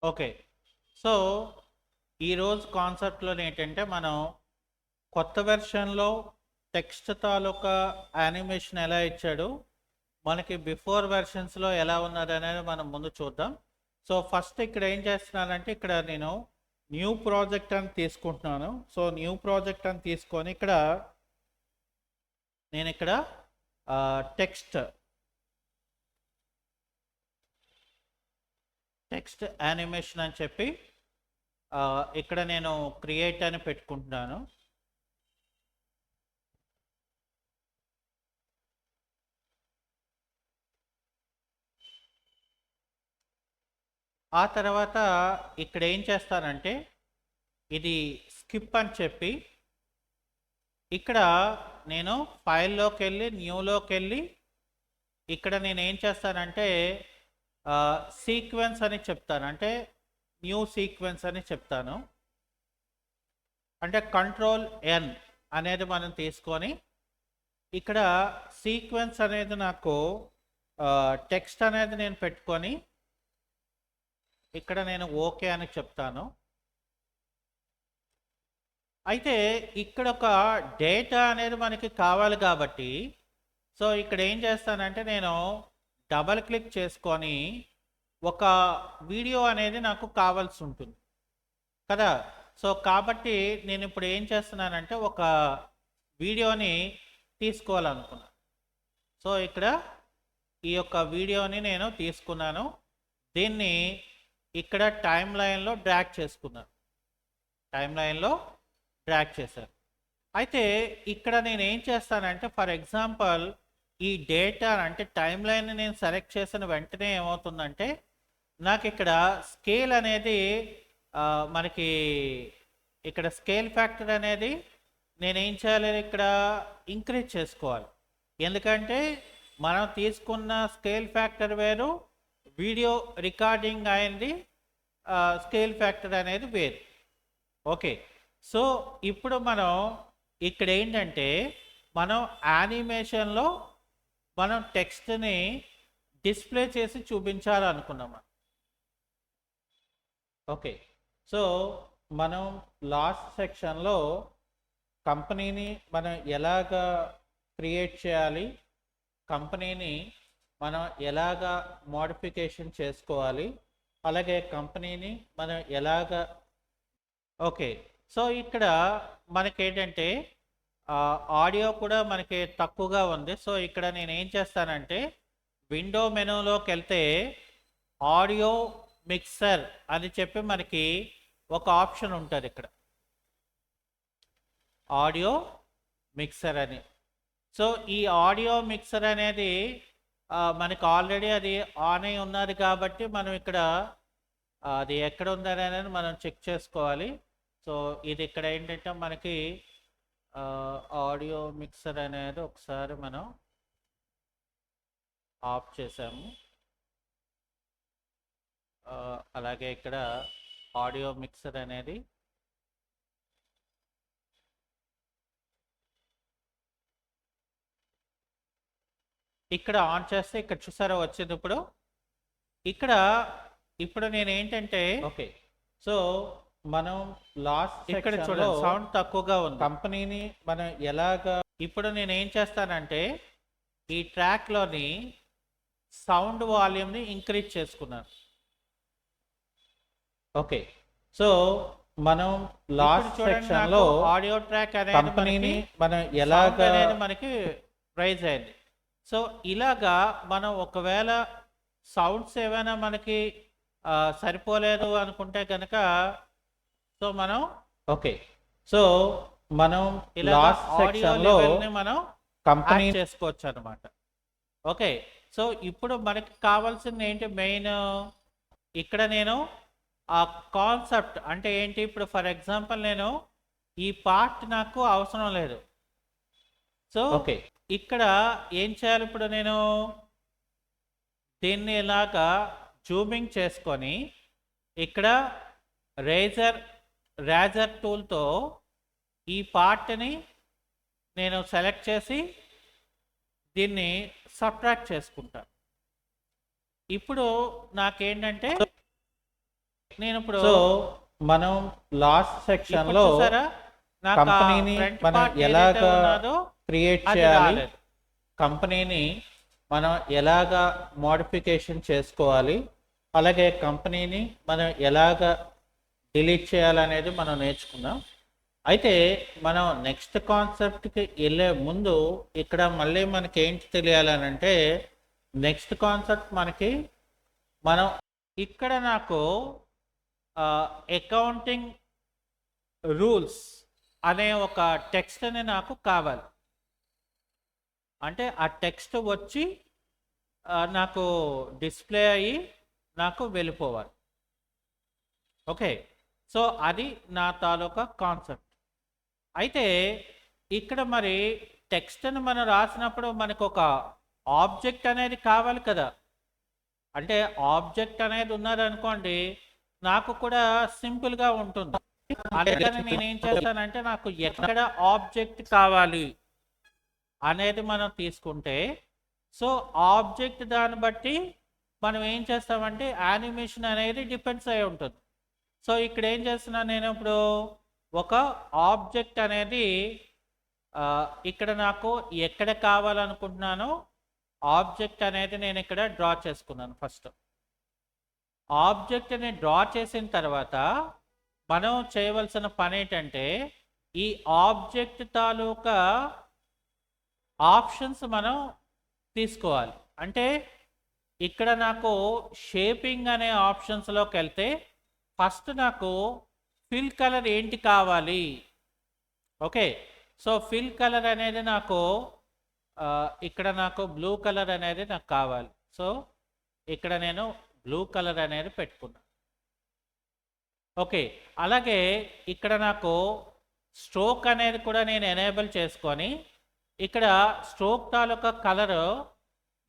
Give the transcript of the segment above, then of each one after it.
Okay. So, ఈరోజు కాన్సెప్ట్‌లో ఏంటంటే, మనం కొత్త వెర్షన్‌లో టెక్స్ట్ తాలూకా యానిమేషన్ ఎలా ఇచ్చాడు, మనకి బిఫోర్ వెర్షన్స్‌లో ఎలా ఉన్నదనేది మనం ముందు చూద్దాం. సో, ఫస్ట్ ఇక్కడ ఏం చేస్తున్నానంటే, ఇక్కడ నేను న్యూ ప్రాజెక్ట్ అని తీసుకుంటున్నాను. సో, న్యూ ప్రాజెక్ట్ అని తీసుకొని నేనిక్కడ టెక్స్ట్ యానిమేషన్ అని చెప్పి ఇక్కడ నేను క్రియేట్ అని పెట్టుకుంటున్నాను. ఆ తర్వాత ఇక్కడ ఏం చేస్తానంటే, ఇది స్కిప్ అని చెప్పి ఇక్కడ నేను ఫైల్లోకి వెళ్ళి న్యూలోకి వెళ్ళి ఇక్కడ నేను ఏం చేస్తానంటే సీక్వెన్స్ అని చెప్తాను. అంటే న్యూ సీక్వెన్స్ అని చెప్తాను. అంటే కంట్రోల్ ఎన్ అనేది మనం తీసుకొని ఇక్కడ సీక్వెన్స్ అనేది నాకు టెక్స్ట్ అనేది నేను పెట్టుకొని ఇక్కడ నేను ఓకే అని చెప్తాను. అయితే ఇక్కడ ఒక డేటా అనేది మనకి కావాలి కాబట్టి సో ఇక్కడ ఏం చేస్తానంటే నేను డబల్ క్లిక్ చేసుకొని ఒక వీడియో అనేది నాకు కావాల్సి ఉంటుంది కదా. సో కాబట్టి నేను ఇప్పుడు ఏం చేస్తున్నానంటే ఒక వీడియోని తీసుకోవాలనుకున్నాను. సో ఇక్కడ ఈ యొక్క వీడియోని నేను తీసుకున్నాను. దీన్ని ఇక్కడ టైం లైన్లో డ్రాగ్ చేసుకున్నాను. టైం లైన్లో డ్రాగ్ చేశాను. అయితే ఇక్కడ నేను ఏం చేస్తానంటే ఫర్ ఎగ్జాంపుల్ ఈ డేటా అంటే టైం లైన్ నేను సెలెక్ట్ చేసిన వెంటనే ఏమవుతుందంటే నాకు ఇక్కడ స్కేల్ అనేది మనకి ఇక్కడ స్కేల్ ఫ్యాక్టర్ అనేది నేనేం చేయాలి, ఇక్కడ ఇంక్రీజ్ చేసుకోవాలి. ఎందుకంటే మనం తీసుకున్న స్కేల్ ఫ్యాక్టర్ వేరు, వీడియో రికార్డింగ్ అయింది స్కేల్ ఫ్యాక్టర్ అనేది వేరు. ఓకే. సో ఇప్పుడు మనం ఇక్కడ ఏంటంటే మనం యానిమేషన్లో మనం టెక్స్ట్ని డిస్ప్లే చేసి చూపించాలనుకున్నాము. ఓకే. సో మనం లాస్ట్ సెక్షన్లో కంపెనీని మనం ఎలాగా క్రియేట్ చేయాలి, కంపెనీని మనం ఎలాగా మోడిఫికేషన్ చేసుకోవాలి, అలాగే కంపెనీని మనం ఎలాగా ఓకే. సో ఇక్కడ మనకి ఏంటంటే ఆడియో కూడా మనకి తక్కువగా ఉంది. సో ఇక్కడ నేను ఏం చేస్తానంటే విండో మెనూలోకి వెళ్తే ఆడియో మిక్సర్ అని చెప్పి మనకి ఒక ఆప్షన్ ఉంటుంది ఇక్కడ, ఆడియో మిక్సర్ అని. సో ఈ ఆడియో మిక్సర్ అనేది మనకి ఆల్రెడీ అది ఆన్ అయి ఉన్నది కాబట్టి మనం ఇక్కడ అది ఎక్కడ ఉందని అనేది మనం చెక్ చేసుకోవాలి. సో ఇది ఇక్కడ ఏంటంటే మనకి ఆడియో మిక్సర్ అనేది ఒకసారి మనం ఆఫ్ చేసాము. అలాగే ఇక్కడ ఆడియో మిక్సర్ అనేది ఇక్కడ ఆన్ చేస్తే ఇక్కడ చూసారా వచ్చింది. ఇప్పుడు నేను ఏంటంటే ఓకే. సో మనం లాస్ట్ ఇక్కడ చూడండి సౌండ్ తక్కువగా ఉంది. కంపెనీని మనం ఎలాగా ఇప్పుడు నేను ఏం చేస్తానంటే ఈ ట్రాక్లోని సౌండ్ వాల్యూమ్ని ఇంక్రీజ్ చేసుకున్నాను. ఓకే. సో మనం లాస్ట్ సెక్షన్లో ఆడియో ట్రాక్ అనేది కంపెనీని మనం ఎలాగా అనేది మనకి ప్రైజ్ అయింది. సో ఇలాగా మనం ఒకవేళ సౌండ్స్ ఏమైనా మనకి సరిపోలేదు అనుకుంటే కనుక సో మనం ఓకే. సో మనం లాస్ట్ సెక్షన్లో మనం కంపెనీ చేసుకోవచ్చు అనమాట. ఓకే. సో ఇప్పుడు మనకి కావాల్సింది ఏంటి, మెయిన్ ఇక్కడ నేను ఆ కాన్సెప్ట్ అంటే ఏంటి, ఇప్పుడు ఫర్ ఎగ్జాంపుల్ నేను ఈ పార్ట్ నాకు అవసరం లేదు. సో ఓకే ఇక్కడ ఏం చేయాలి, ఇప్పుడు నేను దీన్ని ఇలాగా జూమింగ్ చేసుకొని ఇక్కడ రేజర్ టూల్తో ఈ పార్ట్ని నేను సెలెక్ట్ చేసి దీన్ని సబ్ట్రాక్ట్ చేసుకుంటాను. ఇప్పుడు నాకేంటంటే నేను ఇప్పుడు సో మనం లాస్ట్ సెక్షన్ ఇప్పుడు లో చూసారా నాకు ఆ కంపెనీని ఫ్రంట్ మనం పార్ట్ ఏదైతే ఎలాగా ఉన్నదో క్రియేట్ అది చేయాలి, రాలేదు. కంపెనీని మనం ఎలాగా మోడిఫికేషన్ చేసుకోవాలి, అలాగే కంపెనీని మనం ఎలాగా డిలీట్ చేయాలనేది మనం నేర్చుకుందాం. అయితే మనం నెక్స్ట్ కాన్సెప్ట్కి వెళ్ళే ముందు ఇక్కడ మళ్ళీ మనకి ఏంటి తెలియాలని అంటే, నెక్స్ట్ కాన్సెప్ట్ మనకి మనం ఇక్కడ నాకు అకౌంటింగ్ రూల్స్ అనే ఒక టెక్స్ట్ని నాకు కావాలి. అంటే ఆ టెక్స్ట్ వచ్చి నాకు డిస్ప్లే అయ్యి నాకు వెళ్ళిపోవాలి. ఓకే, సో అది నా తాలూకా కాన్సెప్ట్. అయితే ఇక్కడ మరి టెక్స్ట్ని మనం రాసినప్పుడు మనకు ఒక ఆబ్జెక్ట్ అనేది కావాలి కదా. అంటే ఆబ్జెక్ట్ అనేది ఉన్నదనుకోండి, నాకు కూడా సింపుల్గా ఉంటుంది. అందుకని నేనేం చేస్తానంటే, నాకు ఎక్కడ ఆబ్జెక్ట్ కావాలి అనేది మనం తీసుకుంటే, సో ఆబ్జెక్ట్ దాన్ని బట్టి మనం ఏం చేస్తామంటే యానిమేషన్ అనేది డిపెండ్స్ అయి ఉంటుంది. సో ఇక్కడ ఏం చేస్తున్నాను నేను ఇప్పుడు, ఒక ఆబ్జెక్ట్ అనేది ఇక్కడ నాకు ఎక్కడ కావాలనుకుంటున్నానో ఆబ్జెక్ట్ అనేది నేను ఇక్కడ డ్రా చేసుకున్నాను. ఫస్ట్ ఆబ్జెక్ట్ని డ్రా చేసిన తర్వాత మనం చేయవలసిన పని ఏంటంటే, ఈ ఆబ్జెక్ట్ తాలూకా ఆప్షన్స్ మనం తీసుకోవాలి. అంటే ఇక్కడ నాకు షేపింగ్ అనే ఆప్షన్స్లోకి వెళ్తే ఫస్ట్ నాకు ఫిల్ కలర్ ఏంటి కావాలి. ఓకే, సో ఫిల్ కలర్ అనేది నాకు ఇక్కడ నాకు బ్లూ కలర్ అనేది నాకు కావాలి. సో ఇక్కడ నేను బ్లూ కలర్ అనేది పెట్టుకున్నాను. ఓకే, అలాగే ఇక్కడ నాకు స్ట్రోక్ అనేది కూడా నేను ఎనేబుల్ చేసుకొని, ఇక్కడ స్ట్రోక్ తాలూకా కలర్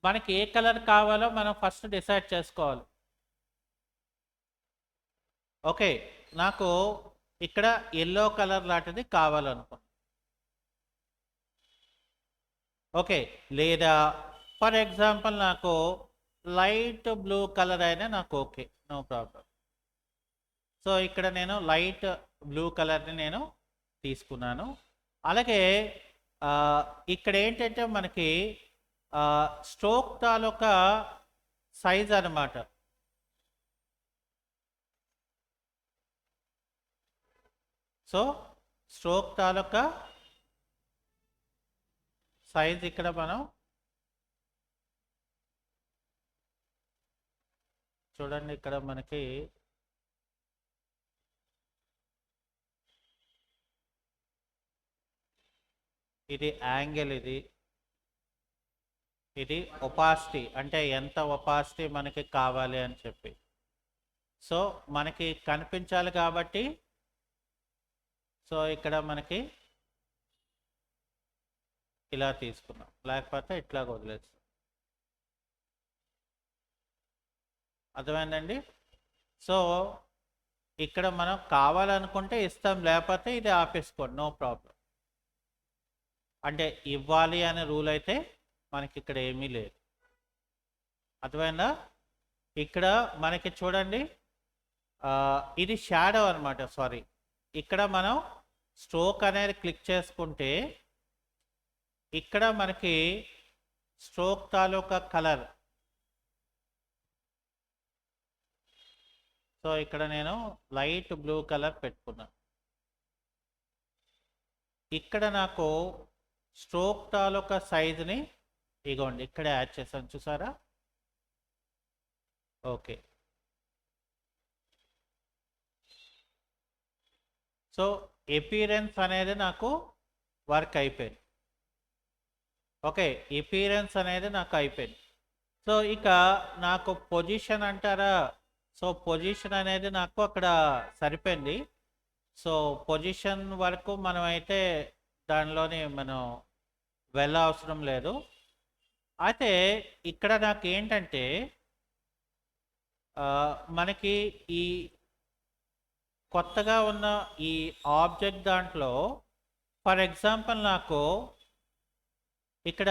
మనకి ఏ కలర్ కావాలో మనం ఫస్ట్ డిసైడ్ చేసుకోవాలి. ఓకే, నాకు ఇక్కడ ఎల్లో కలర్ లాంటిది కావాలనుకో. ఓకే, లేదా ఫర్ ఎగ్జాంపుల్ నాకు లైట్ బ్లూ కలర్ అయినా నాకు ఓకే, నో ప్రాబ్లం. సో ఇక్కడ నేను లైట్ బ్లూ కలర్ని నేను తీసుకున్నాను. అలాగే ఇక్కడ ఏంటంటే మనకి స్ట్రోక్ తాలూకా సైజ్ అన్నమాట. సో స్ట్రోక్ తాలూకా సైజ్ ఇక్కడ మనం చూడండి, ఇక్కడ మనకి ఇది యాంగిల్, ఇది ఒపాసిటీ, అంటే ఎంత ఒపాసిటీ మనకి కావాలి అని చెప్పి. సో మనకి కనిపించాలి కాబట్టి సో ఇక్కడ మనకి ఇలా తీసుకున్నాం, లేకపోతే ఇట్లా వదిలేస్తాం. అర్థమైందండి? సో ఇక్కడ మనం కావాలనుకుంటే ఇస్తాం, లేకపోతే ఇది ఆపేసుకోండి, నో ప్రాబ్లం. అంటే ఇవ్వాలి అనే రూల్ అయితే మనకి ఇక్కడ ఏమీ లేదు. అర్థమైందా? ఇక్కడ మనకి చూడండి, ఇది షాడో అనమాట. సారీ, ఇక్కడ మనం స్ట్రోక్ అనేది క్లిక్ చేసుకుంటే ఇక్కడ మనకి స్ట్రోక్ తాలూకా కలర్, సో ఇక్కడ నేను లైట్ బ్లూ కలర్ పెట్టుకున్నాను. ఇక్కడ నాకు స్ట్రోక్ తాలూకా సైజుని ఇగోండి ఇక్కడ యాడ్ చేశాను, చూసారా? ఓకే, సో ఎపీరెన్స్ అనేది నాకు వర్క్ అయిపోయింది. ఓకే, ఎపీరెన్స్ అనేది నాకు అయిపోయింది. సో ఇక నాకు పొజిషన్ అంటారా, సో పొజిషన్ అనేది నాకు అక్కడ సరిపోయింది. సో పొజిషన్ వరకు మనం అయితే దానిలోని మనం వెళ్ళవసరం లేదు. అయితే ఇక్కడ నాకు ఏంటంటే మనకి ఈ కొత్తగా ఉన్న ఈ ఆబ్జెక్ట్ దాంట్లో ఫర్ ఎగ్జాంపుల్ నాకు ఇక్కడ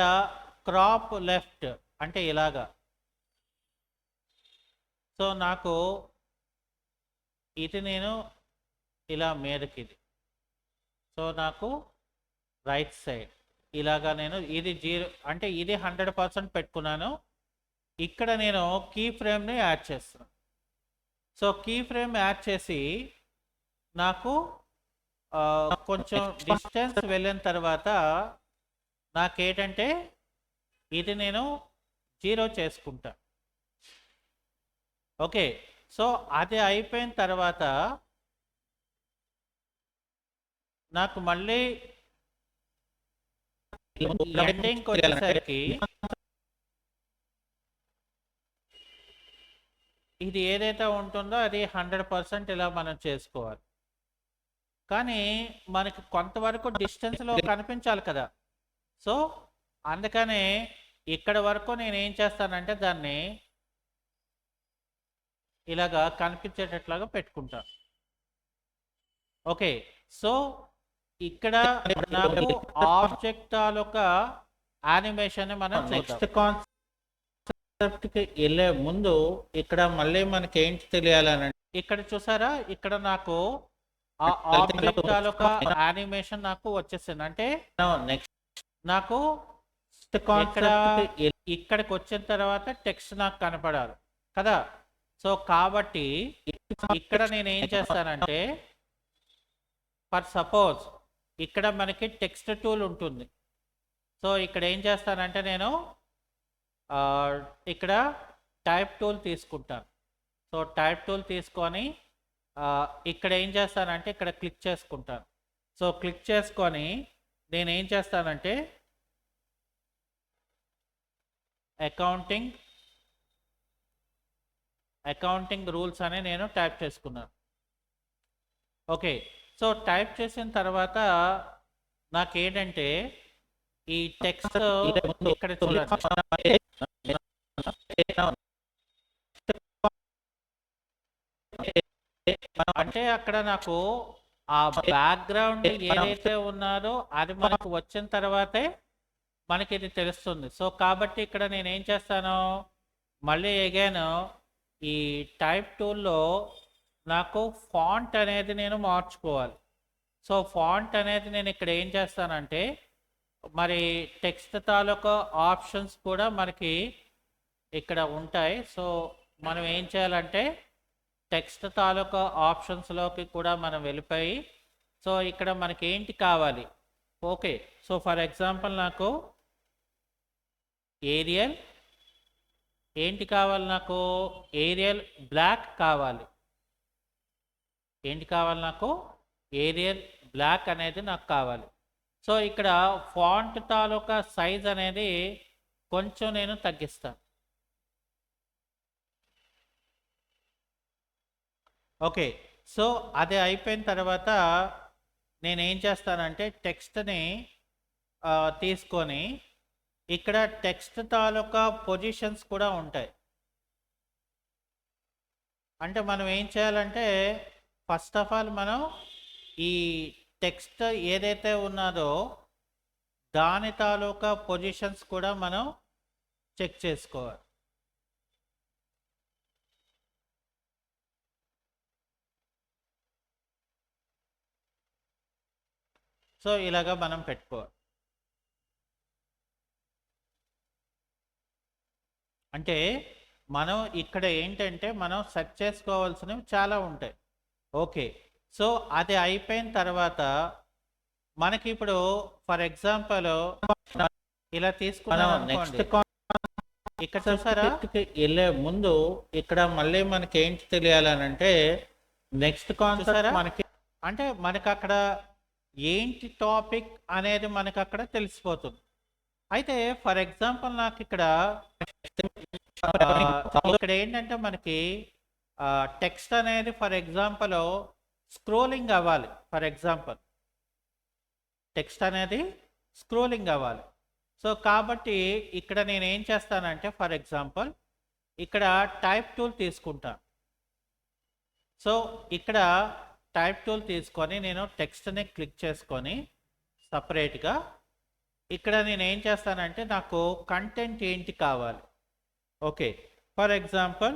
క్రాప్ లెఫ్ట్ అంటే ఇలాగా. సో నాకు ఇది నేను ఇలా మీదకి ఇది. సో నాకు రైట్ సైడ్ ఇలాగా నేను ఇది 0 అంటే ఇది 100% పెట్టుకున్నాను. ఇక్కడ నేను కీ ఫ్రేమ్ని యాడ్ చేస్తున్నాను. సో కీ ఫ్రేమ్ యాడ్ చేసి నాకు కొంచెం డిస్టెన్స్ వెళ్ళిన తర్వాత నాకేంటంటే ఇది నేను 0 చేసుకుంటా. ఓకే, సో అది అయిపోయిన తర్వాత నాకు మళ్ళీ ఎండింగ్కి వచ్చేసరికి ఇది ఏదైతే ఉంటుందో అది 100% ఇలా మనం చేసుకోవాలి. కానీ మనకి కొంతవరకు డిస్టెన్స్లో కనిపించాలి కదా. సో అందుకనే ఇక్కడ వరకు నేను ఏం చేస్తానంటే దాన్ని ఇలాగా కనిపించేటట్లాగా పెట్టుకుంటా. ఓకే, సో ఇక్కడ నాకు ఆబ్జెక్ట్ తాలూకా యానిమేషన్ మనం నెక్స్ట్ కాన్సెప్ట్కి వెళ్ళే ముందు ఇక్కడ మళ్ళీ మనకి ఏంటి తెలియాలని ఇక్కడ చూసారా, ఇక్కడ నాకు ఆ ఆబ్జెక్ట్ తాలూకా యానిమేషన్ నాకు వచ్చేసింది. అంటే నెక్స్ట్ నాకు ఇక్కడ ఇక్కడికి వచ్చిన తర్వాత టెక్స్ట్ నాకు కనపడాలి కదా. సో కాబట్టి ఇక్కడ నేను ఏం చేస్తానంటే ఫర్ సపోజ్ ఇక్కడ మనకి టెక్స్ట్ టూల్ ఉంటుంది. సో ఇక్కడ ఏం చేస్తానంటే నేను ఇక్కడ టైప్ టూల్ తీసుకుంటాను. సో టైప్ టూల్ తీసుకొని ఇక్కడ ఏం చేస్తానంటే ఇక్కడ క్లిక్ చేసుకుంటాను. సో క్లిక్ చేసుకొని నేను ఏం చేస్తానంటే అకౌంటింగ్ రూల్స్ అని నేను టైప్ చేసుకున్నాను. ఓకే, సో టైప్ చేసిన తర్వాత నాకేంటంటే ఈ టెక్స్ట్ ఇక్కడ చూడండి, అంటే అక్కడ నాకు ఆ బ్యాక్గ్రౌండ్ ఏదైతే ఉన్నారో అది మనకు వచ్చిన తర్వాతే మనకి ఇది తెలుస్తుంది. సో కాబట్టి ఇక్కడ నేను ఏం చేస్తాను, మళ్ళీ అగైన్ ఈ టైప్ టూల్లో నాకు ఫాంట్ అనేది నేను మార్చుకోవాలి. సో ఫాంట్ అనేది నేను ఇక్కడ ఏం చేస్తానంటే మరి టెక్స్ట్ తాలూకా ఆప్షన్స్ కూడా మనకి ఇక్కడ ఉంటాయి. సో మనం ఏం చేయాలంటే టెక్స్ట్ తాలూకా ఆప్షన్స్లోకి కూడా మనం వెళ్ళిపోయి సో ఇక్కడ మనకి ఏంటి కావాలి. ఓకే, సో ఫర్ ఎగ్జాంపుల్ నాకు ఏరియల్ ఏంటి కావాలి, నాకు ఏరియల్ బ్లాక్ కావాలి. ఏంటి కావాలి, నాకు ఏరియల్ బ్లాక్ అనేది నాకు కావాలి. సో ఇక్కడ ఫాంట్ తాలూకా సైజ్ అనేది కొంచెం నేను తగ్గిస్తాను. ఓకే, సో అది అయిపోయిన తర్వాత నేనేం చేస్తానంటే టెక్స్ట్ని తీసుకొని ఇక్కడ టెక్స్ట్ తాలూకా పొజిషన్స్ కూడా ఉంటాయి. అంటే మనం ఏం చేయాలంటే ఫస్ట్ ఆఫ్ ఆల్ మనం ఈ టెక్స్ట్ ఏదైతే ఉన్నదో దాని తాలూకా పొజిషన్స్ కూడా మనం చెక్ చేసుకోవాలి. సో ఇలాగా మనం పెట్టుకోవాలి. అంటే మనం ఇక్కడ ఏంటంటే మనం సెర్చ్ చేసుకోవాల్సినవి చాలా ఉంటాయి. ఓకే, సో అది అయిపోయిన తర్వాత మనకి ఇప్పుడు ఫర్ ఎగ్జాంపుల్ ఇలా తీసుకున్నాం అనుకోండి, ఇక్కడ చూసారా వెళ్ళే ముందు ఇక్కడ మళ్ళీ మనకి ఏంటి తెలియాలని అంటే నెక్స్ట్ కాన్సెప్ట్ మనకి అంటే మనకు అక్కడ ఏంటి టాపిక్ అనేది మనకు అక్కడ తెలిసిపోతుంది. అయితే ఫర్ ఎగ్జాంపుల్ నాకు ఇక్కడ ఏంటంటే మనకి టెక్స్ట్ అనేది ఫర్ ఎగ్జాంపుల్ స్క్రోలింగ్ అవ్వాలి. ఫర్ ఎగ్జాంపుల్ టెక్స్ట్ అనేది స్క్రోలింగ్ అవ్వాలి. సో కాబట్టి ఇక్కడ నేను ఏం చేస్తానంటే ఫర్ ఎగ్జాంపుల్ ఇక్కడ టైప్ టూల్ తీసుకుంటాను. సో ఇక్కడ టైప్ టూల్ తీసుకొని నేను టెక్స్ట్ని క్లిక్ చేసుకొని సపరేట్గా ఇక్కడ నేను ఏం చేస్తానంటే నాకు కంటెంట్ ఏంటి కావాలి. ఓకే, ఫర్ ఎగ్జాంపుల్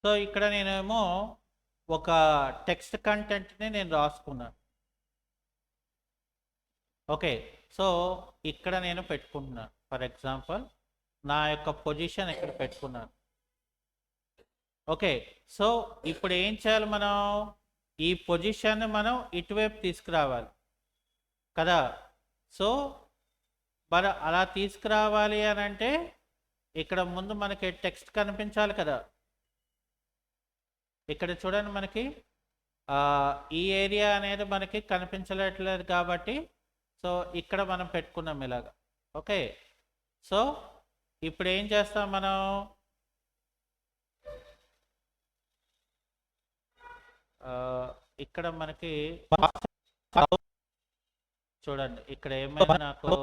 సో ఇక్కడ నేనేమో ఒక టెక్స్ట్ కంటెంట్ని నేను రాసుకున్నాను. ఓకే, సో ఇక్కడ నేను పెట్టుకుంటున్నాను. ఫర్ ఎగ్జాంపుల్ నా యొక్క పొజిషన్ ఇక్కడ పెట్టుకున్నాను. ఓకే, సో ఇప్పుడు ఏం చేయాలి, మనం ఈ పొజిషన్ని మనం ఇటువైపు తీసుకురావాలి కదా. సో మరి అలా తీసుకురావాలి అని అంటే ఇక్కడ ముందు మనకి టెక్స్ట్ కనిపించాలి కదా. ఇక్కడ చూడండి, మనకి ఈ ఏరియా అనేది మనకి కనిపించట్లేదు కాబట్టి సో ఇక్కడ మనం పెట్టుకున్నాం ఇలాగా. ఓకే, సో ఇప్పుడు ఏం చేస్తాం, మనం ఇక్కడ మనకి చూడండి, ఇక్కడ ఏమైనా నాకు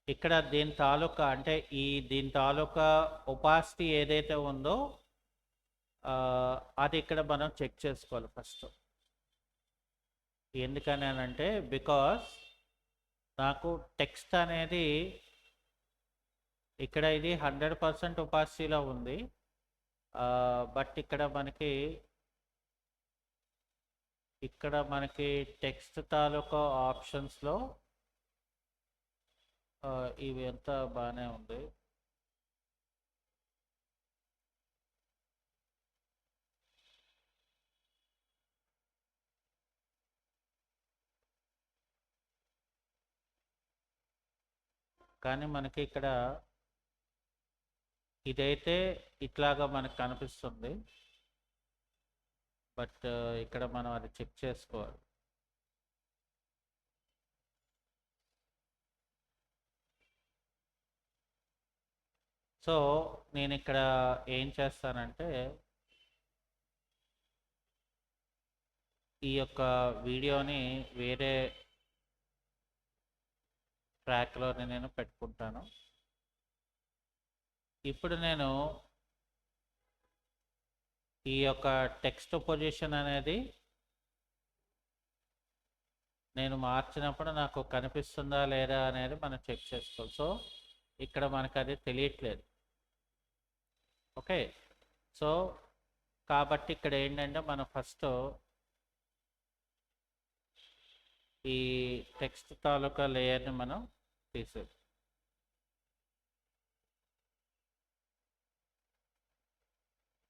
ఇక్కడ దీని తాలూకా అంటే దీని తాలూకా ఒపాసిటీ ఏదైతే ఉందో అది ఇక్కడ మనం చెక్ చేసుకోవాలి ఫస్ట్. ఎందుకని అంటే బికాస్ నాకు టెక్స్ట్ అనేది ఇక్కడ ఇది 100% ఒపాసిటీలో ఉంది, బట్ ఇక్కడ మనకి టెక్స్ట్ తాలూకా ఆప్షన్స్లో ఇవి ఎంత బాగానే ఉంది. కానీ మనకి ఇక్కడ ఇదైతే ఇట్లాగా మనకు కనిపిస్తుంది, బట్ ఇక్కడ మనం అది చెక్ చేసుకోవాలి. సో నేను ఇక్కడ ఏం చేస్తానంటే ఈ యొక్క వీడియోని వేరే ట్రాక్లో నేను పెట్టుకుంటాను. ఇప్పుడు నేను ఈ యొక్క టెక్స్ట్ పొజిషన్ అనేది నేను మార్చినప్పుడు నాకు కనిపిస్తుందా లేదా అనేది మనం చెక్ చేసుకోవాలి. సో ఇక్కడ మనకు అది తెలియట్లేదు. ఓకే, సో కాబట్టి ఇక్కడ ఏంటంటే మనం ఫస్ట్ ఈ టెక్స్ట్ తాలూకా లేయర్ని మనం తీసేది.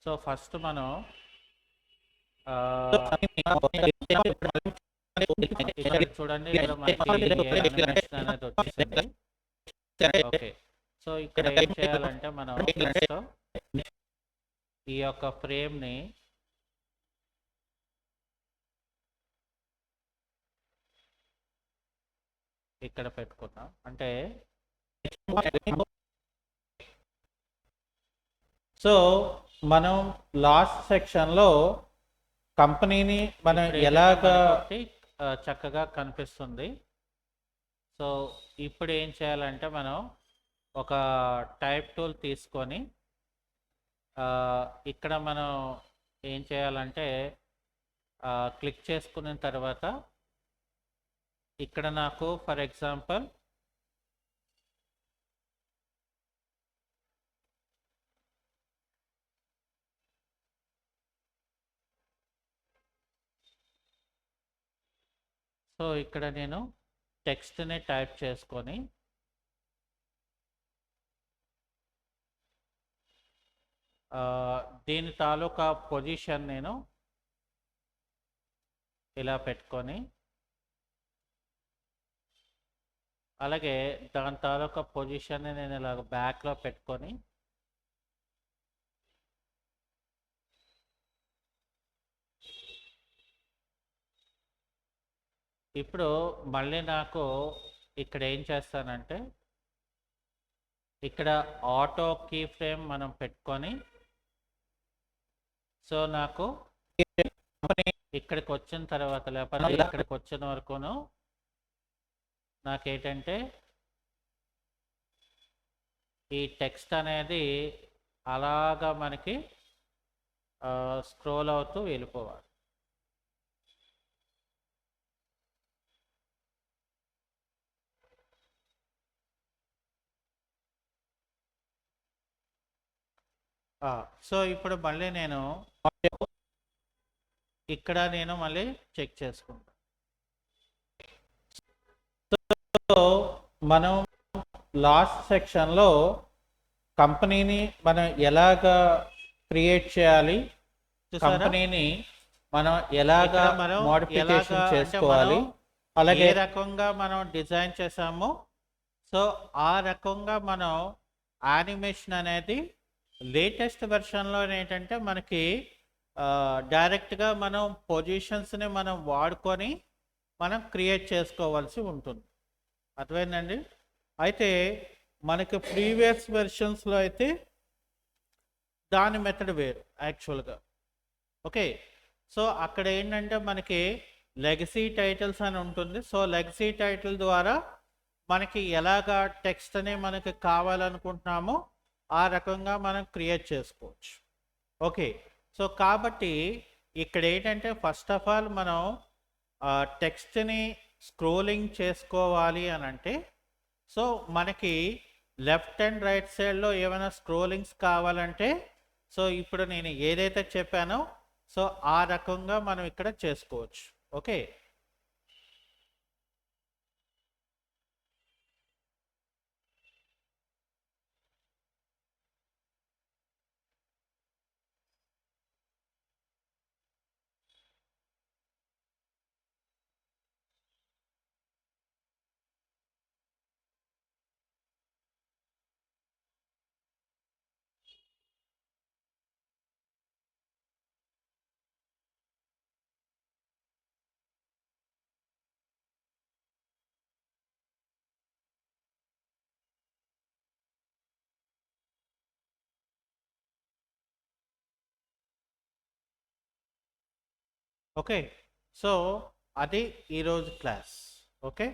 సో ఫస్ట్ మనం చూడండి, ఇక్కడ మనకి అనేది వచ్చేసింది. ఓకే, సో ఇక్కడ ఏం చేయాలంటే మనం ఈ యొక్క ఫ్రేమ్ని ఇక్కడ పెట్టుకున్నాం. అంటే సో మనం లాస్ట్ సెక్షన్లో కంపెనీని మనం ఎలాగా చక్కగా కనిపిస్తుంది. సో ఇప్పుడు ఏం చేయాలంటే మనం ఒక టైప్ టూల్ తీసుకొని ఇక్కడ మనం ఏం చేయాలంటే క్లిక్ చేసుకున్న తర్వాత ఇక్కడ నాకు ఫర్ ఎగ్జాంపుల్ సో ఇక్కడ నేను టెక్స్ట్ని టైప్ చేసుకొని దీని తాలూకా పొజిషన్ నేను ఇలా పెట్టుకొని అలాగే దాని తాలూకా పొజిషన్ని నేను ఇలా బ్యాక్లో పెట్టుకొని ఇప్పుడు మళ్ళీ నాకు ఇక్కడ ఏం చేస్తానంటే ఇక్కడ ఆటో కీ ఫ్రేమ్ మనం పెట్టుకొని సో నాకు ఇక్కడికి వచ్చిన తర్వాత లేకపోతే ఇక్కడికి వచ్చిన వరకును నాకేంటంటే ఈ టెక్స్ట్ అనేది అలాగా మనకి స్క్రోల్ అవుతూ వెళ్ళిపోవాలి. సో ఇప్పుడు మళ్ళీ నేను ఇక్కడ నేను మళ్ళీ చెక్ చేసుకుంటాను. సో మనం లాస్ట్ సెక్షన్లో కంపెనీని మనం ఎలాగా క్రియేట్ చేయాలి, కంపెనీని మనం ఎలాగా మోడిఫికేషన్ చేసుకోవాలి, అలాగే ఏ రకంగా మనం డిజైన్ చేసామో సో ఆ రకంగా మనం యానిమేషన్ అనేది లేటెస్ట్ వెర్షన్లో ఏంటంటే మనకి డైరెక్ట్గా మనం పొజిషన్స్ని మనం వాడుకొని మనం క్రియేట్ చేసుకోవాల్సి ఉంటుంది. అర్థమైందండి? అయితే మనకి ప్రీవియస్ వెర్షన్స్లో అయితే దాని మెథడ్ వేరు యాక్చువల్గా. ఓకే, సో అక్కడ ఏంటంటే మనకి లెగసీ టైటిల్స్ అని ఉంటుంది. సో లెగసీ టైటిల్ ద్వారా మనకి ఎలాగా టెక్స్ట్ అని మనకి కావాలనుకుంటున్నామో ఆ రకంగా మనం క్రియేట్ చేసుకోవచ్చు. ఓకే, సో కాబట్టి ఇక్కడ ఏంటంటే ఫస్ట్ ఆఫ్ ఆల్ మనం టెక్స్ట్ని స్క్రోలింగ్ చేసుకోవాలి అని అంటే సో మనకి లెఫ్ట్ అండ్ రైట్ సైడ్లో ఏమైనా స్క్రోలింగ్స్ కావాలంటే సో ఇప్పుడు నేను ఏదైతే చెప్పానో సో ఆ రకంగా మనం ఇక్కడ చేసుకోవచ్చు. ఓకే, ఓకే, సో అది ఈరోజు క్లాస్. ఓకే.